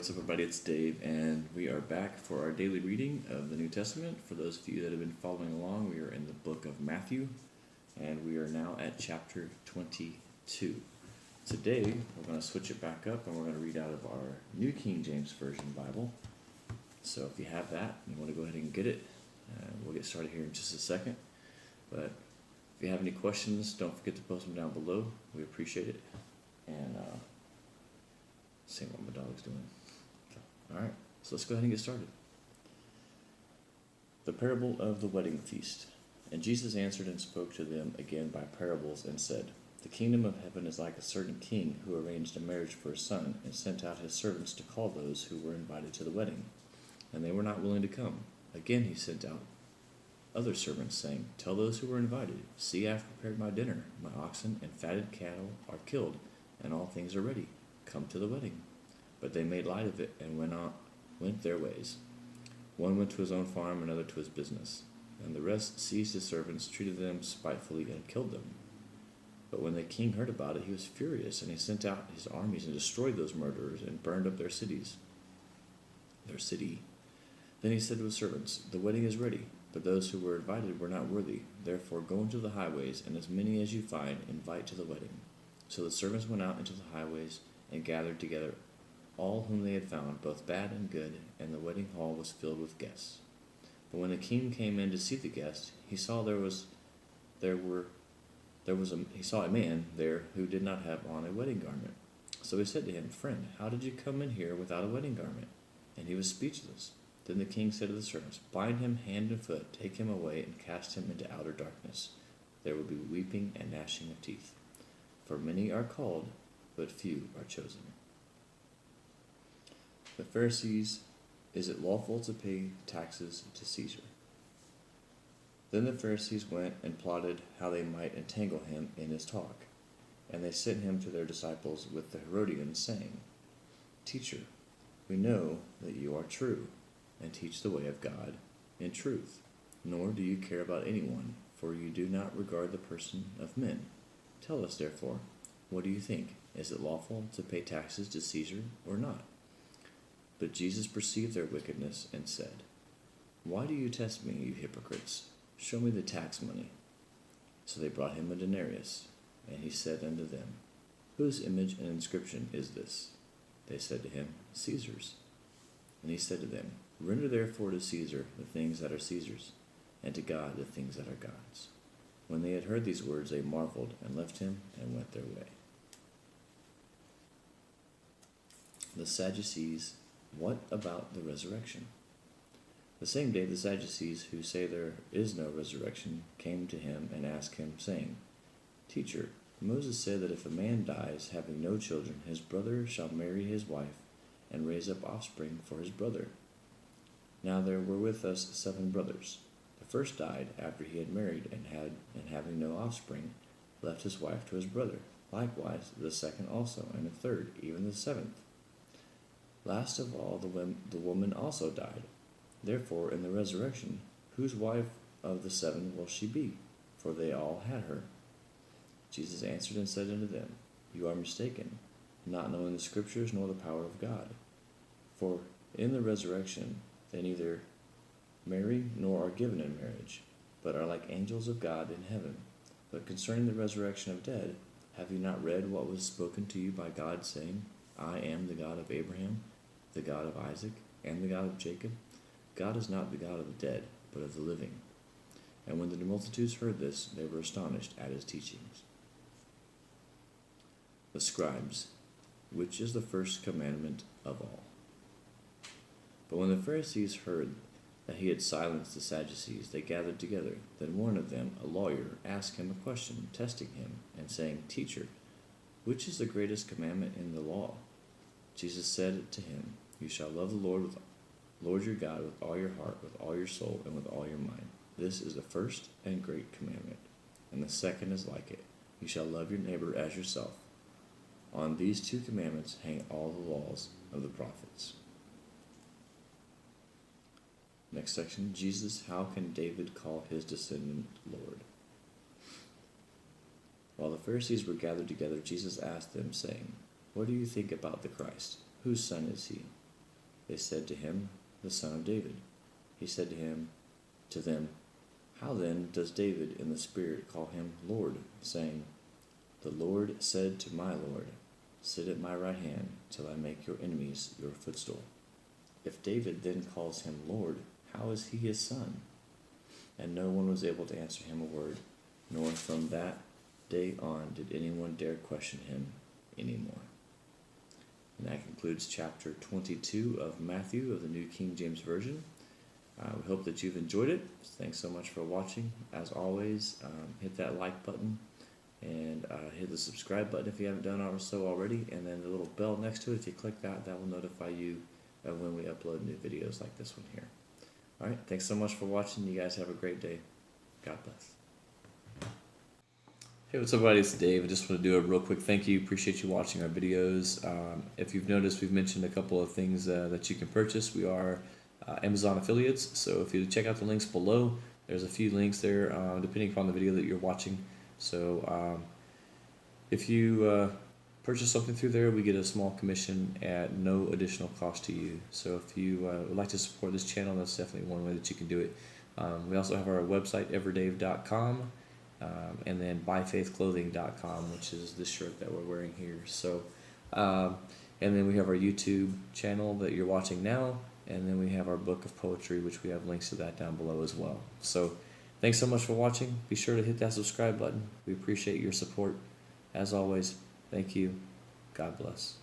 what's up, everybody? It's Dave, and we are back for our daily reading of the New Testament. For those of you that have been following along, we are in the book of Matthew, and we are now at chapter 22. Today, we're going to switch it back up, and we're going to read out of our New King James Version Bible. So if you have that, you want to go ahead and get it. We'll get started here in just a second. But if you have any questions, don't forget to post them down below. We appreciate it. And seeing what my dog's doing. Alright, so let's go ahead and get started. The parable of the wedding feast. And Jesus answered and spoke to them again by parables and said, The kingdom of heaven is like a certain king who arranged a marriage for his son and sent out his servants to call those who were invited to the wedding. And they were not willing to come. Again he sent out other servants, saying, Tell those who were invited, See, I have prepared my dinner. My oxen and fatted cattle are killed, and all things are ready. Come to the wedding. But they made light of it and went their ways. One went to his own farm, another to his business. And the rest seized his servants, treated them spitefully, and killed them. But when the king heard about it, he was furious, and he sent out his armies and destroyed those murderers and burned up their city. Then he said to his servants, The wedding is ready, but those who were invited were not worthy. Therefore go into the highways, and as many as you find, invite to the wedding. So the servants went out into the highways and gathered together all whom they had found, both bad and good, and the wedding hall was filled with guests. But when the king came in to see the guests, he saw he saw a man there who did not have on a wedding garment. So he said to him, Friend, how did you come in here without a wedding garment? And he was speechless. Then the king said to the servants, Bind him hand and foot, take him away, and cast him into outer darkness. There will be weeping and gnashing of teeth. For many are called, but few are chosen. The Pharisees, is it lawful to pay taxes to Caesar? Then the Pharisees went and plotted how they might entangle him in his talk. And they sent him to their disciples with the Herodians, saying, Teacher, we know that you are true, and teach the way of God in truth, nor do you care about anyone, for you do not regard the person of men. Tell us, therefore, what do you think? Is it lawful to pay taxes to Caesar or not? But Jesus perceived their wickedness and said, Why do you test me, you hypocrites? Show me the tax money. So they brought him a denarius, and he said unto them, Whose image and inscription is this? They said to him, Caesar's. And he said to them, Render therefore to Caesar the things that are Caesar's, and to God the things that are God's. When they had heard these words, they marveled, and left him, and went their way. The Sadducees. What about the resurrection? The same day the Sadducees, who say there is no resurrection, came to him and asked him, saying, Teacher, Moses said that if a man dies having no children, his brother shall marry his wife and raise up offspring for his brother. Now there were with us 7 brothers. The first died after he had married, and having no offspring, left his wife to his brother. Likewise the second also, and the third, even the 7th. Last of all, the woman also died. Therefore, in the resurrection, whose wife of the 7 will she be? For they all had her. Jesus answered and said unto them, You are mistaken, not knowing the Scriptures nor the power of God. For in the resurrection they neither marry nor are given in marriage, but are like angels of God in heaven. But concerning the resurrection of dead, have you not read what was spoken to you by God, saying, I am the God of Abraham, the God of Isaac, and the God of Jacob? God is not the God of the dead, but of the living. And when the multitudes heard this, they were astonished at his teachings. The scribes, which is the first commandment of all. But when the Pharisees heard that he had silenced the Sadducees, they gathered together. Then one of them, a lawyer, asked him a question, testing him, and saying, Teacher, which is the greatest commandment in the law? Jesus said to him, You shall love the Lord your God with all your heart, with all your soul, and with all your mind. This is the first and great commandment. And the second is like it. You shall love your neighbor as yourself. On these 2 commandments hang all the laws of the prophets. Next section, Jesus, how can David call his descendant Lord? While the Pharisees were gathered together, Jesus asked them, saying, What do you think about the Christ? Whose son is he? They said to him, "The son of David." He said to them, "How then does David in the Spirit call him Lord, saying, 'The Lord said to my Lord, sit at my right hand till I make your enemies your footstool'? If David then calls him Lord, how is he his son?" And no one was able to answer him a word, nor from that day on did anyone dare question him anymore. And that concludes chapter 22 of Matthew of the New King James Version. We hope that you've enjoyed it. Thanks so much for watching. As always, hit that like button and hit the subscribe button if you haven't done so already, and then the little bell next to it, if you click that, that will notify you when we upload new videos like this one here. Alright, thanks so much for watching. You guys have a great day. God bless. Hey, what's up, everybody? It's Dave. I just want to do a real quick thank you. Appreciate you watching our videos. If you've noticed, we've mentioned a couple of things that you can purchase. We are Amazon affiliates, so if you check out the links below, there's a few links there depending upon the video that you're watching. So if you purchase something through there, we get a small commission at no additional cost to you. So if you would like to support this channel, that's definitely one way that you can do it. We also have our website, EverDave.com, and then ByFaithClothing.com, which is this shirt that we're wearing here. So, and then we have our YouTube channel that you're watching now, and then we have our book of poetry, which we have links to that down below as well. So thanks so much for watching. Be sure to hit that subscribe button. We appreciate your support. As always, thank you. God bless.